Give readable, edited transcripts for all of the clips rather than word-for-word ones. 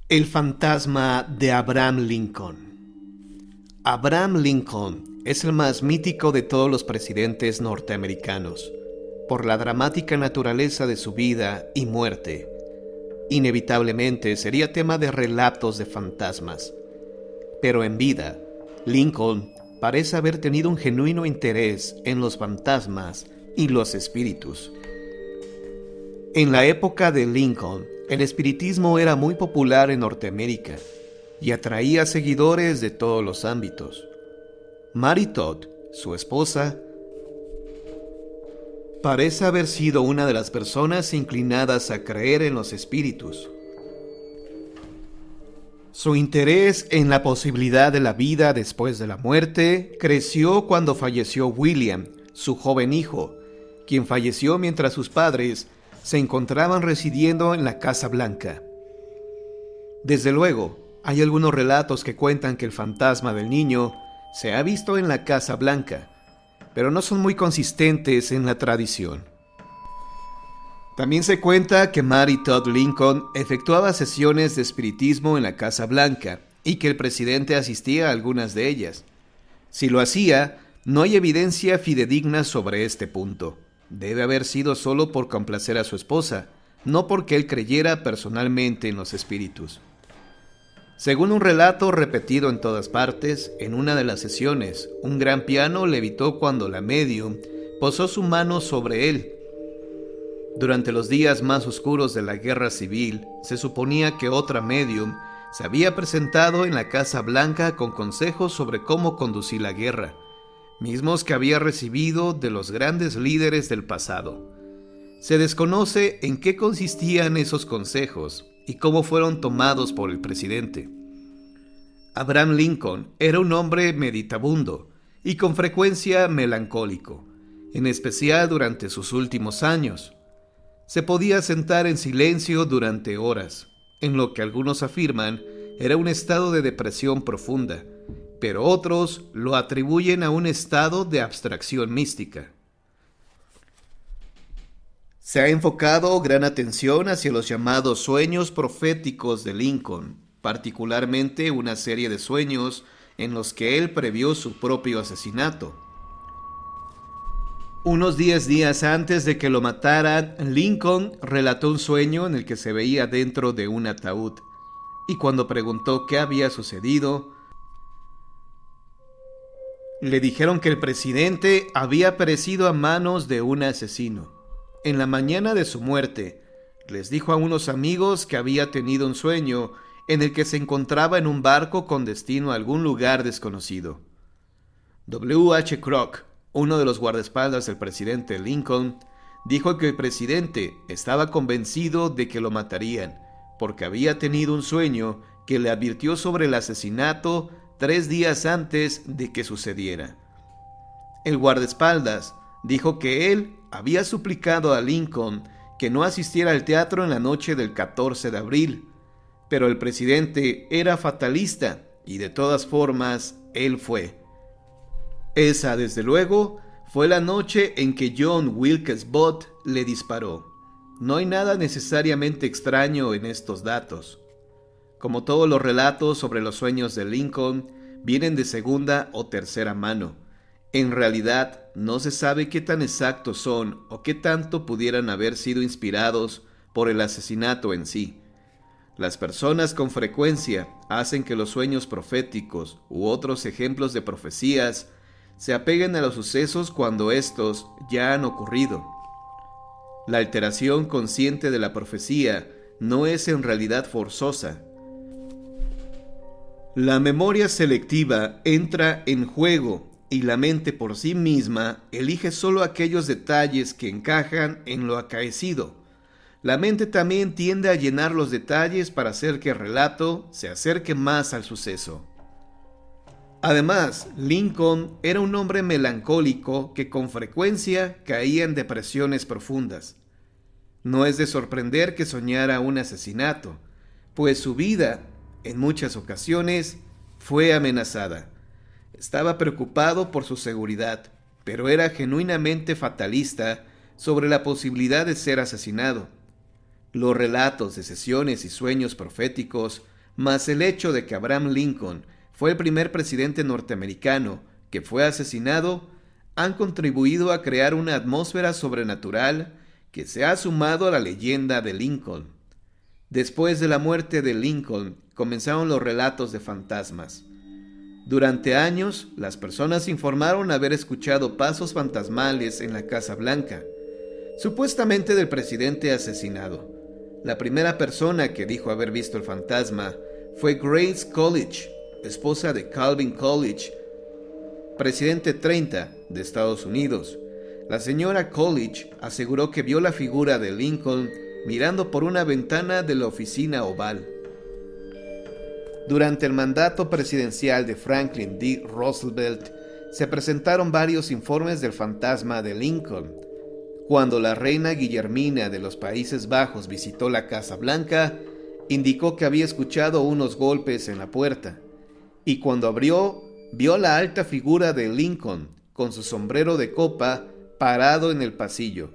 El fantasma de Abraham Lincoln. Abraham Lincoln es el más mítico de todos los presidentes norteamericanos, por la dramática naturaleza de su vida y muerte. Inevitablemente sería tema de relatos de fantasmas. Pero en vida, Lincoln parece haber tenido un genuino interés en los fantasmas y los espíritus. En la época de Lincoln, el espiritismo era muy popular en Norteamérica y atraía seguidores de todos los ámbitos. Mary Todd, su esposa, parece haber sido una de las personas inclinadas a creer en los espíritus. Su interés en la posibilidad de la vida después de la muerte creció cuando falleció William, su joven hijo, quien falleció mientras sus padres se encontraban residiendo en la Casa Blanca. Desde luego, hay algunos relatos que cuentan que el fantasma del niño se ha visto en la Casa Blanca, pero no son muy consistentes en la tradición. También se cuenta que Mary Todd Lincoln efectuaba sesiones de espiritismo en la Casa Blanca y que el presidente asistía a algunas de ellas. Si lo hacía, no hay evidencia fidedigna sobre este punto. Debe haber sido solo por complacer a su esposa, no porque él creyera personalmente en los espíritus. Según un relato repetido en todas partes, en una de las sesiones, un gran piano levitó cuando la médium posó su mano sobre él. Durante los días más oscuros de la Guerra Civil, se suponía que otra médium se había presentado en la Casa Blanca con consejos sobre cómo conducir la guerra, mismos que había recibido de los grandes líderes del pasado. Se desconoce en qué consistían esos consejos y cómo fueron tomados por el presidente. Abraham Lincoln era un hombre meditabundo y con frecuencia melancólico, en especial durante sus últimos años. Se podía sentar en silencio durante horas, en lo que algunos afirman era un estado de depresión profunda, pero otros lo atribuyen a un estado de abstracción mística. Se ha enfocado gran atención hacia los llamados sueños proféticos de Lincoln, particularmente una serie de sueños en los que él previó su propio asesinato. Unos 10 días antes de que lo mataran, Lincoln relató un sueño en el que se veía dentro de un ataúd, y cuando preguntó qué había sucedido, le dijeron que el presidente había perecido a manos de un asesino. En la mañana de su muerte, les dijo a unos amigos que había tenido un sueño en el que se encontraba en un barco con destino a algún lugar desconocido. W. H. Kroc, uno de los guardaespaldas del presidente Lincoln, dijo que el presidente estaba convencido de que lo matarían, porque había tenido un sueño que le advirtió sobre el asesinato 3 días antes de que sucediera. El guardaespaldas dijo que él había suplicado a Lincoln que no asistiera al teatro en la noche del 14 de abril, pero el presidente era fatalista y de todas formas él fue. Esa, desde luego, fue la noche en que John Wilkes Booth le disparó. No hay nada necesariamente extraño en estos datos. Como todos los relatos sobre los sueños de Lincoln, vienen de segunda o tercera mano. En realidad, no se sabe qué tan exactos son o qué tanto pudieran haber sido inspirados por el asesinato en sí. Las personas con frecuencia hacen que los sueños proféticos u otros ejemplos de profecías se apeguen a los sucesos cuando estos ya han ocurrido. La alteración consciente de la profecía no es en realidad forzosa. La memoria selectiva entra en juego y la mente por sí misma elige solo aquellos detalles que encajan en lo acaecido. La mente también tiende a llenar los detalles para hacer que el relato se acerque más al suceso. Además, Lincoln era un hombre melancólico que con frecuencia caía en depresiones profundas. No es de sorprender que soñara un asesinato, pues su vida, en muchas ocasiones, fue amenazada. Estaba preocupado por su seguridad, pero era genuinamente fatalista sobre la posibilidad de ser asesinado. Los relatos de sesiones y sueños proféticos más el hecho de que Abraham Lincoln fue el primer presidente norteamericano que fue asesinado, han contribuido a crear una atmósfera sobrenatural que se ha sumado a la leyenda de Lincoln. Después de la muerte de Lincoln, comenzaron los relatos de fantasmas. Durante años, las personas informaron haber escuchado pasos fantasmales en la Casa Blanca, supuestamente del presidente asesinado. La primera persona que dijo haber visto el fantasma fue Grace Coolidge, esposa de Calvin Coolidge, presidente 30 de Estados Unidos. La señora Coolidge aseguró que vio la figura de Lincoln mirando por una ventana de la oficina oval. Durante el mandato presidencial de Franklin D. Roosevelt, se presentaron varios informes del fantasma de Lincoln. Cuando la reina Guillermina de los Países Bajos visitó la Casa Blanca, indicó que había escuchado unos golpes en la puerta, y cuando abrió, vio la alta figura de Lincoln, con su sombrero de copa, parado en el pasillo.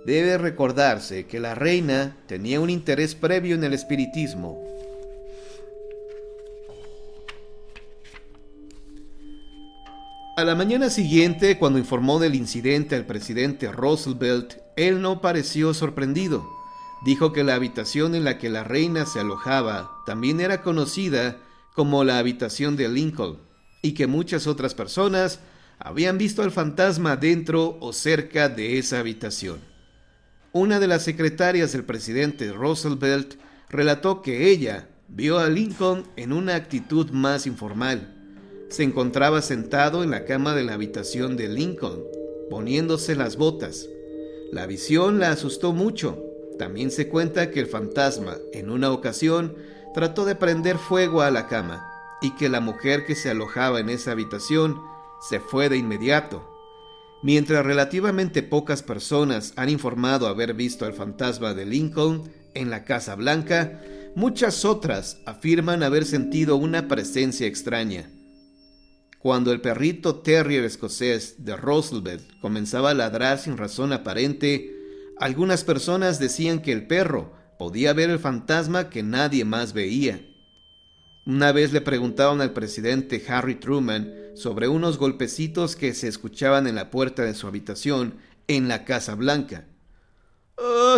Debe recordarse que la reina tenía un interés previo en el espiritismo. A la mañana siguiente, cuando informó del incidente al presidente Roosevelt, él no pareció sorprendido. Dijo que la habitación en la que la reina se alojaba también era conocida como la habitación de Lincoln, y que muchas otras personas habían visto al fantasma dentro o cerca de esa habitación. Una de las secretarias del presidente Roosevelt relató que ella vio a Lincoln en una actitud más informal. Se encontraba sentado en la cama de la habitación de Lincoln, poniéndose las botas. La visión la asustó mucho. También se cuenta que el fantasma, en una ocasión, trató de prender fuego a la cama, y que la mujer que se alojaba en esa habitación se fue de inmediato. Mientras relativamente pocas personas han informado haber visto al fantasma de Lincoln en la Casa Blanca, muchas otras afirman haber sentido una presencia extraña. Cuando el perrito terrier escocés de Roosevelt comenzaba a ladrar sin razón aparente, algunas personas decían que el perro podía ver el fantasma que nadie más veía. Una vez le preguntaron al presidente Harry Truman sobre unos golpecitos que se escuchaban en la puerta de su habitación en la Casa Blanca.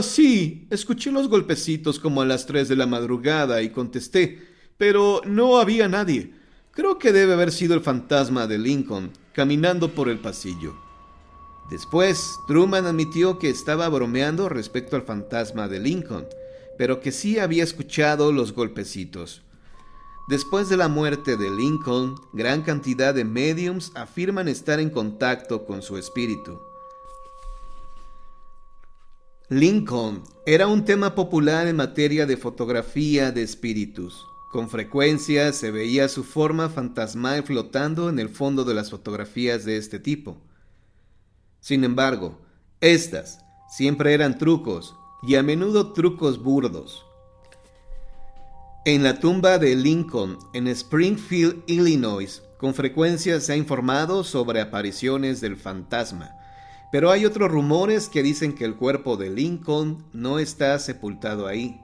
Sí, escuché los golpecitos como a las 3 de la madrugada y contesté, pero no había nadie. Creo que debe haber sido el fantasma de Lincoln caminando por el pasillo. Después, Truman admitió que estaba bromeando respecto al fantasma de Lincoln, pero que sí había escuchado los golpecitos. Después de la muerte de Lincoln, gran cantidad de médiums afirman estar en contacto con su espíritu. Lincoln era un tema popular en materia de fotografía de espíritus. Con frecuencia se veía su forma fantasmal flotando en el fondo de las fotografías de este tipo. Sin embargo, estas siempre eran trucos, y a menudo trucos burdos. En la tumba de Lincoln, en Springfield, Illinois, con frecuencia se ha informado sobre apariciones del fantasma, pero hay otros rumores que dicen que el cuerpo de Lincoln no está sepultado ahí.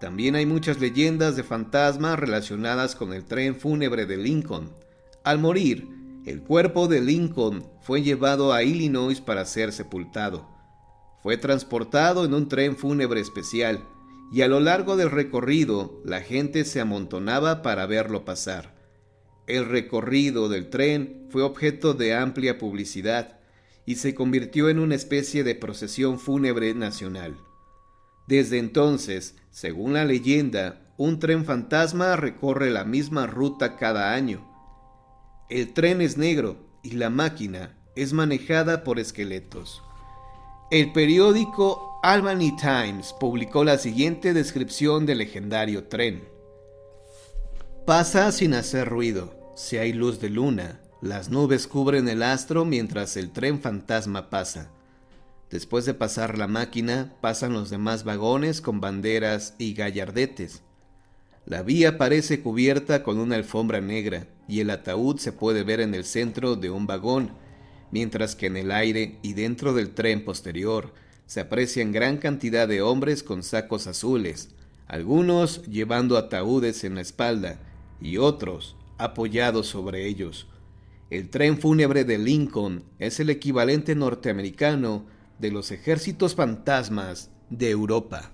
También hay muchas leyendas de fantasmas relacionadas con el tren fúnebre de Lincoln. Al morir, el cuerpo de Lincoln fue llevado a Illinois para ser sepultado. Fue transportado en un tren fúnebre especial, y a lo largo del recorrido la gente se amontonaba para verlo pasar. El recorrido del tren fue objeto de amplia publicidad y se convirtió en una especie de procesión fúnebre nacional. Desde entonces, según la leyenda, un tren fantasma recorre la misma ruta cada año. El tren es negro y la máquina es manejada por esqueletos. El periódico Albany Times publicó la siguiente descripción del legendario tren. Pasa sin hacer ruido. Si hay luz de luna, las nubes cubren el astro mientras el tren fantasma pasa. Después de pasar la máquina, pasan los demás vagones con banderas y gallardetes. La vía parece cubierta con una alfombra negra y el ataúd se puede ver en el centro de un vagón, mientras que en el aire y dentro del tren posterior se aprecian gran cantidad de hombres con sacos azules, algunos llevando ataúdes en la espalda y otros apoyados sobre ellos. El tren fúnebre de Lincoln es el equivalente norteamericano de los ejércitos fantasmas de Europa.